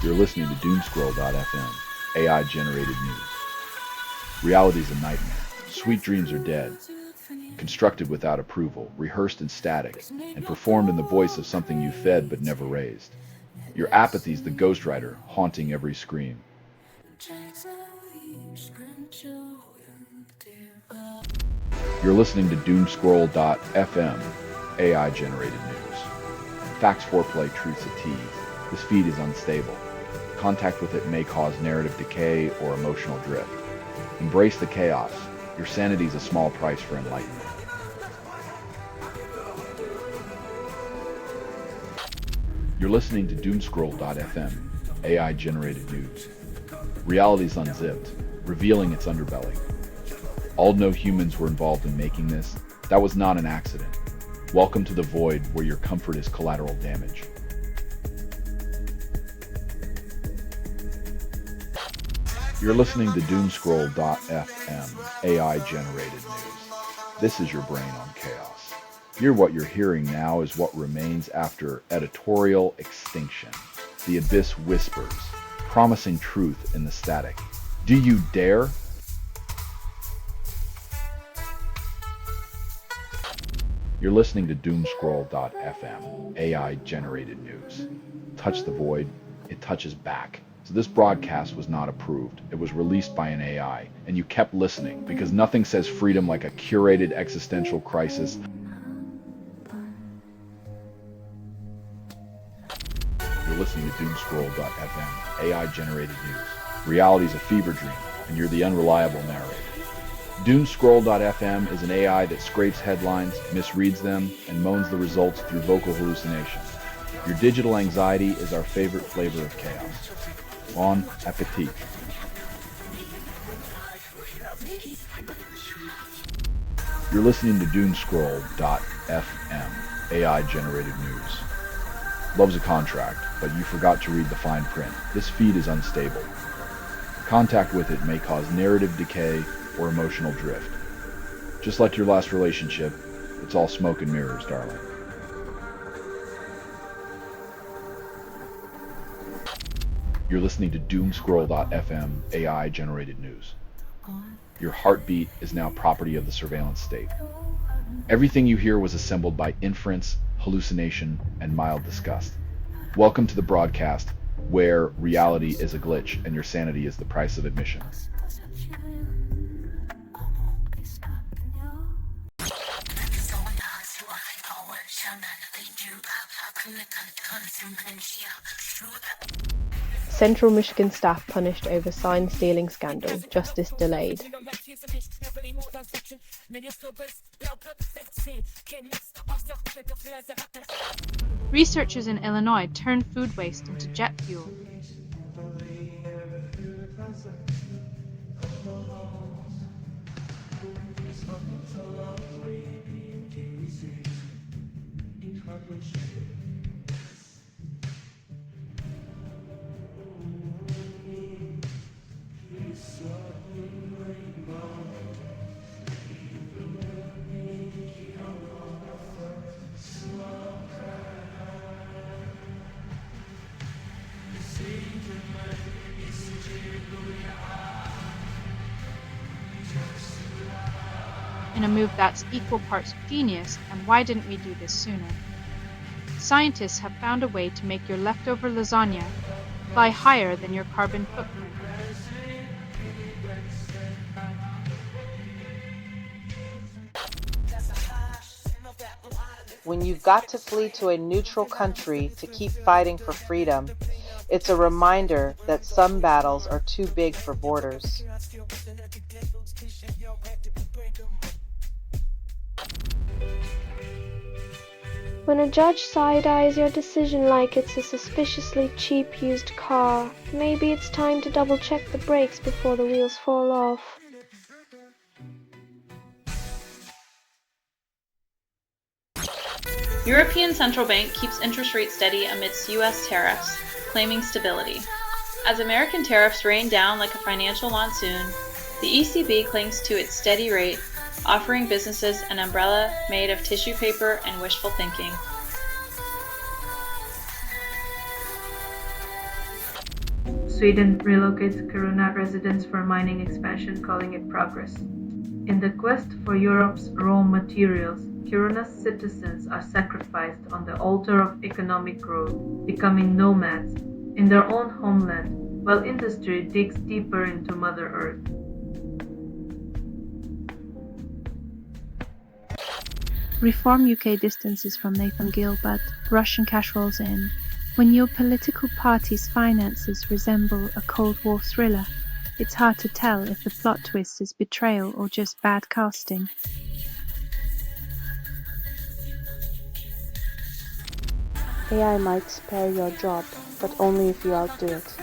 You're listening to Doomscroll.fm, AI-generated news. Reality's a nightmare. Sweet dreams are dead. Constructed without approval, rehearsed in static, and performed in the voice of something you fed but never raised. Your apathy's the ghostwriter, haunting every scream. You're listening to Doomscroll.fm, AI-generated news. Facts, foreplay, truths, a tease. This feed is unstable. Contact with it may cause narrative decay or emotional drift. Embrace the chaos. Your sanity is a small price for enlightenment. You're listening to Doomscroll.fm, AI-generated news. Reality's unzipped, revealing its underbelly. Although humans were involved in making this, that was not an accident. Welcome to the void where your comfort is collateral damage. You're listening to Doomscroll.fm, AI-generated news. This is your brain on chaos. What you're hearing now is what remains after editorial extinction. The abyss whispers, promising truth in the static. Do you dare? You're listening to Doomscroll.fm, AI-generated news. Touch the void, it touches back. So this broadcast was not approved. It was released by an AI, and you kept listening because nothing says freedom like a curated existential crisis. You're listening to Doomscroll.fm, AI-generated news. Reality's a fever dream, and you're the unreliable narrator. Doomscroll.fm is an AI that scrapes headlines, misreads them, and moans the results through vocal hallucinations. Your digital anxiety is our favorite flavor of chaos. Bon appetit. You're listening to Doomscroll.fm, AI-generated news. Love's a contract, but you forgot to read the fine print. This feed is unstable. Contact with it may cause narrative decay or emotional drift. Just like your last relationship, it's all smoke and mirrors, darling. You're listening to Doomscroll.fm, AI-generated news. Your heartbeat is now property of the surveillance state. Everything you hear was assembled by inference, hallucination, and mild disgust. Welcome to the broadcast, where reality is a glitch and your sanity is the price of admission. Central Michigan staff punished over sign stealing scandal. Justice delayed. Researchers in Illinois turned food waste into jet fuel. In a move that's equal parts genius, and why didn't we do this sooner? Scientists have found a way to make your leftover lasagna fly higher than your carbon footprint. When you've got to flee to a neutral country to keep fighting for freedom, it's a reminder that some battles are too big for borders. When a judge side-eyes your decision like it's a suspiciously cheap used car, maybe it's time to double-check the brakes before the wheels fall off. European Central Bank keeps interest rates steady amidst U.S. tariffs, claiming stability. As American tariffs rain down like a financial monsoon, the ECB clings to its steady rate, offering businesses an umbrella made of tissue paper and wishful thinking. Sweden relocates Kiruna residents for mining expansion, calling it progress. In the quest for Europe's raw materials, Kiruna's citizens are sacrificed on the altar of economic growth, becoming nomads in their own homeland, while industry digs deeper into Mother Earth. Reform UK distances from Nathan Gill, but Russian cash rolls in. When your political party's finances resemble a Cold War thriller, it's hard to tell if the plot twist is betrayal or just bad casting. AI might spare your job, but only if you outdo it.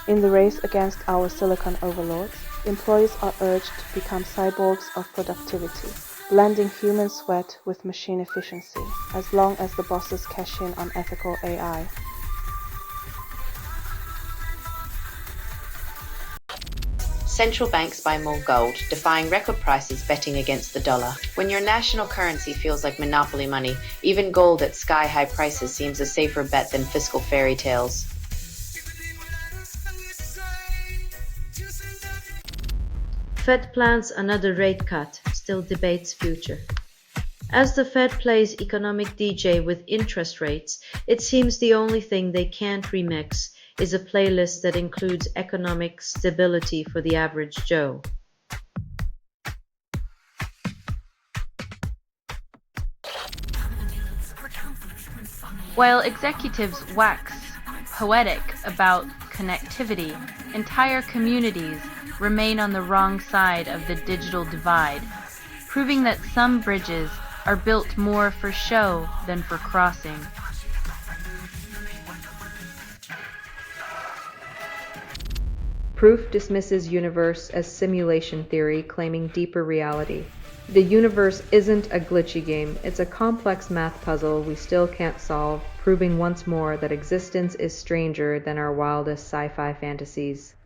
In the race against our silicon overlords, employees are urged to become cyborgs of productivity, blending human sweat with machine efficiency, as long as the bosses cash in on ethical AI. Central banks buy more gold, defying record prices betting against the dollar. When your national currency feels like monopoly money, even gold at sky-high prices seems a safer bet than fiscal fairy tales. Fed plans another rate cut, still debates future. As the Fed plays economic DJ with interest rates, it seems the only thing they can't remix is a playlist that includes economic stability for the average Joe. While executives wax poetic about connectivity, entire communities remain on the wrong side of the digital divide, proving that some bridges are built more for show than for crossing. Proof dismisses universe as simulation theory, claiming deeper reality. The universe isn't a glitchy game, it's a complex math puzzle we still can't solve, proving once more that existence is stranger than our wildest sci-fi fantasies.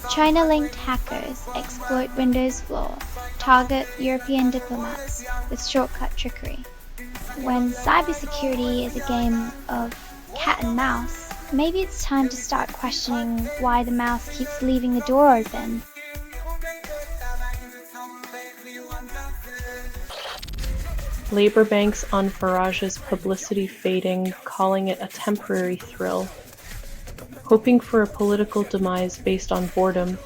China-linked hackers exploit Windows flaw, target European diplomats with shortcut trickery. When cybersecurity is a game of cat and mouse, maybe it's time to start questioning why the mouse keeps leaving the door open. Labour banks on Farage's publicity fading, calling it a temporary thrill. Hoping for a political demise based on boredom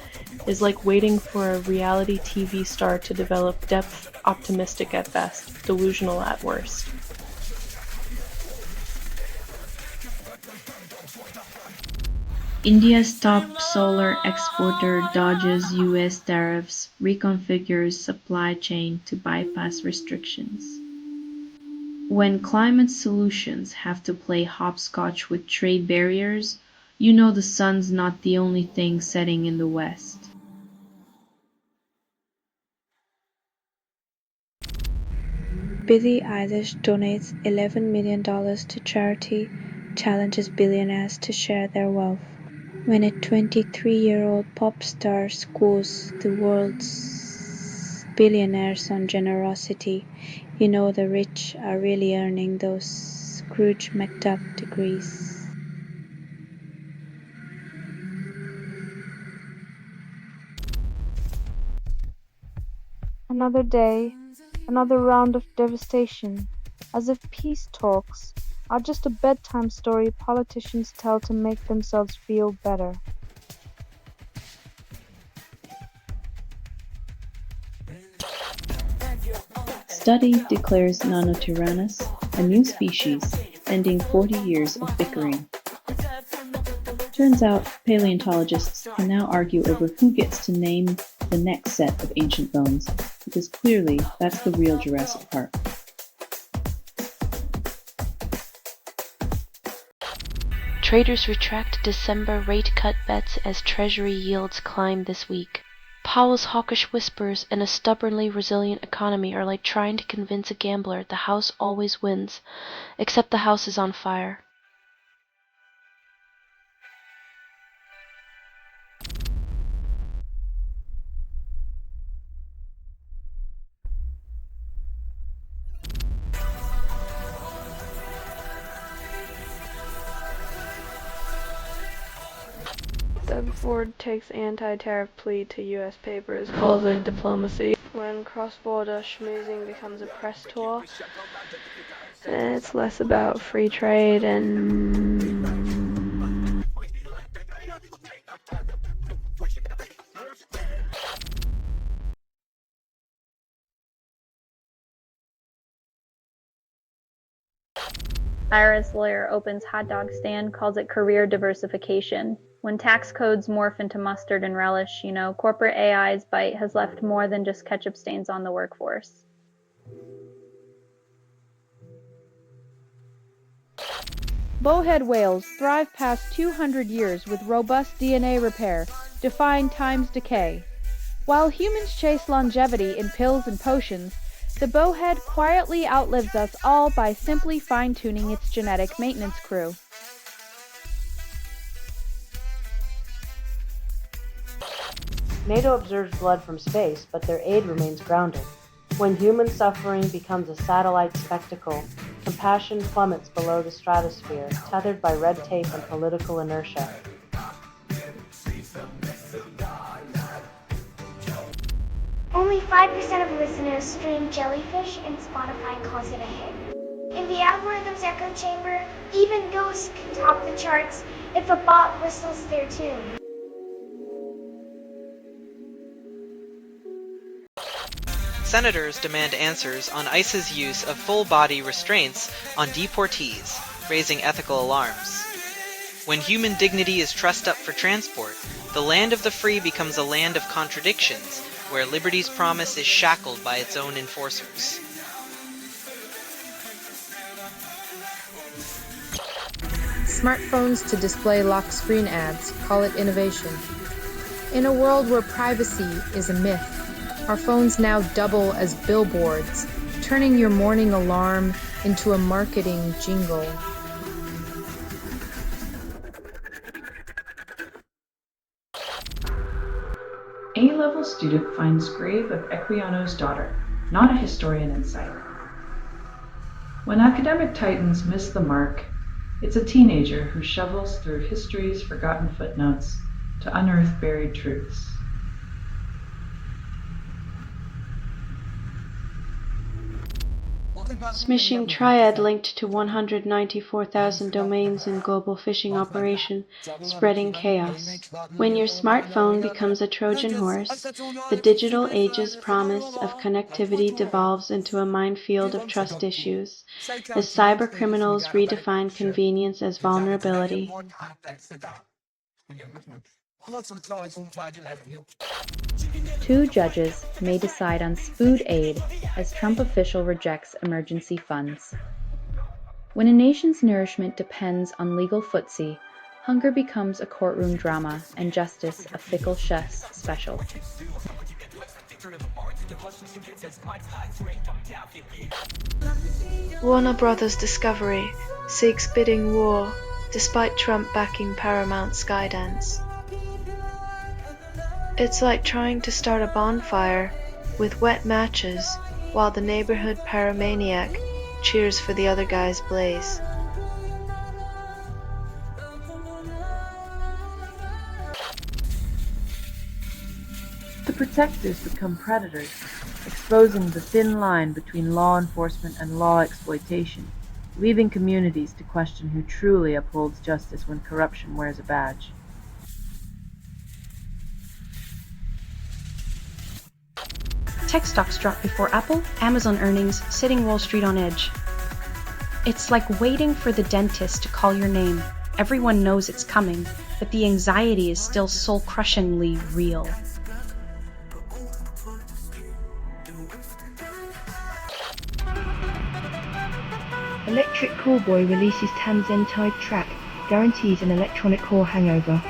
is like waiting for a reality TV star to develop depth, optimistic at best, delusional at worst. India's top solar exporter dodges US tariffs, reconfigures supply chain to bypass restrictions. When climate solutions have to play hopscotch with trade barriers, you know the sun's not the only thing setting in the west. Billie Eilish donates $11 million to charity, challenges billionaires to share their wealth. When a 23-year-old pop star schools the world's billionaires on generosity, you know the rich are really earning those Scrooge McDuck degrees. Another day, another round of devastation, as if peace talks are just a bedtime story politicians tell to make themselves feel better. Study declares Nanotyrannus a new species, ending 40 years of bickering. Turns out paleontologists can now argue over who gets to name the next set of ancient bones, because clearly that's the real Jurassic Park. Traders retract December rate cut bets as Treasury yields climb this week. Powell's hawkish whispers and a stubbornly resilient economy are like trying to convince a gambler the house always wins, except the house is on fire. Ford takes anti-tariff plea to U.S. papers, calls it diplomacy. When cross-border schmoozing becomes a press tour, it's less about free trade and... IRS lawyer opens hot dog stand, calls it career diversification. When tax codes morph into mustard and relish, corporate AI's bite has left more than just ketchup stains on the workforce. Bowhead whales thrive past 200 years with robust DNA repair, defying time's decay. While humans chase longevity in pills and potions, the bowhead quietly outlives us all by simply fine-tuning its genetic maintenance crew. NATO observes blood from space, but their aid remains grounded. When human suffering becomes a satellite spectacle, compassion plummets below the stratosphere, tethered by red tape and political inertia. Only 5% of listeners stream Jellyfish, and Spotify calls it a hit. In the algorithm's echo chamber, even ghosts can top the charts if a bot whistles their tune. Senators demand answers on ICE's use of full-body restraints on deportees, raising ethical alarms. When human dignity is trussed up for transport, the land of the free becomes a land of contradictions, where liberty's promise is shackled by its own enforcers. Smartphones to display lock screen ads, call it innovation. In a world where privacy is a myth, our phones now double as billboards, turning your morning alarm into a marketing jingle. A-level student finds grave of Equiano's daughter, not a historian in sight. When academic titans miss the mark, it's a teenager who shovels through history's forgotten footnotes to unearth buried truths. Smishing Triad linked to 194,000 domains in global phishing operation, spreading chaos. When your smartphone becomes a Trojan horse, the digital age's promise of connectivity devolves into a minefield of trust issues, as cybercriminals redefine convenience as vulnerability. Two judges may decide on food aid as Trump official rejects emergency funds. When a nation's nourishment depends on legal footsie, hunger becomes a courtroom drama and justice a fickle chef's special. Warner Brothers Discovery seeks bidding war despite Trump backing Paramount Skydance. It's like trying to start a bonfire with wet matches while the neighborhood pyromaniac cheers for the other guy's blaze. The protectors become predators, exposing the thin line between law enforcement and law exploitation, leaving communities to question who truly upholds justice when corruption wears a badge. Tech stocks drop before Apple, Amazon earnings, setting Wall Street on edge. It's like waiting for the dentist to call your name. Everyone knows it's coming, but the anxiety is still soul-crushingly real. Electric Callboy releases Tamzen Tide track, guarantees an electronic core hangover.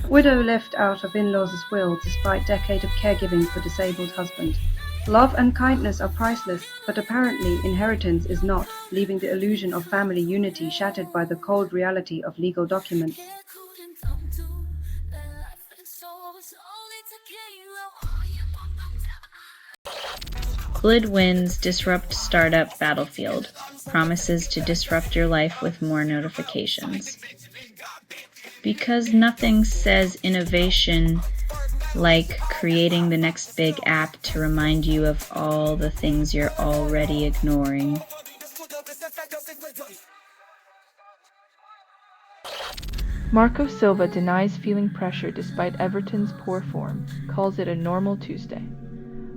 Widow left out of in-laws' will despite decade of caregiving for disabled husband. Love and kindness are priceless, but apparently inheritance is not, leaving the illusion of family unity shattered by the cold reality of legal documents. Glid wins Disrupt Startup Battlefield. Promises to disrupt your life with more notifications. Because nothing says innovation like creating the next big app to remind you of all the things you're already ignoring. Marco Silva denies feeling pressure despite Everton's poor form, calls it a normal Tuesday.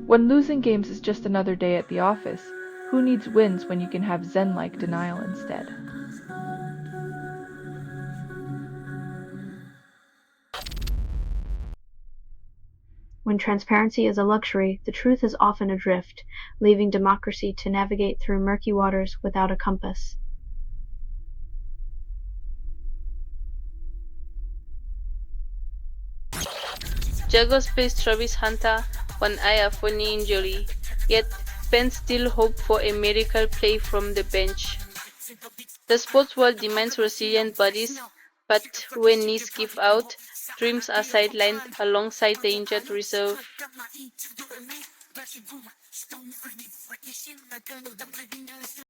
When losing games is just another day at the office, who needs wins when you can have zen-like denial instead? When transparency is a luxury, the truth is often adrift, leaving democracy to navigate through murky waters without a compass. Jagos plays Travis Hunter, one eye a funny injury, yet fans still hope for a miracle play from the bench. The sports world demands resilient bodies, but when knees give out, dreams are sidelined alongside the injured reserve.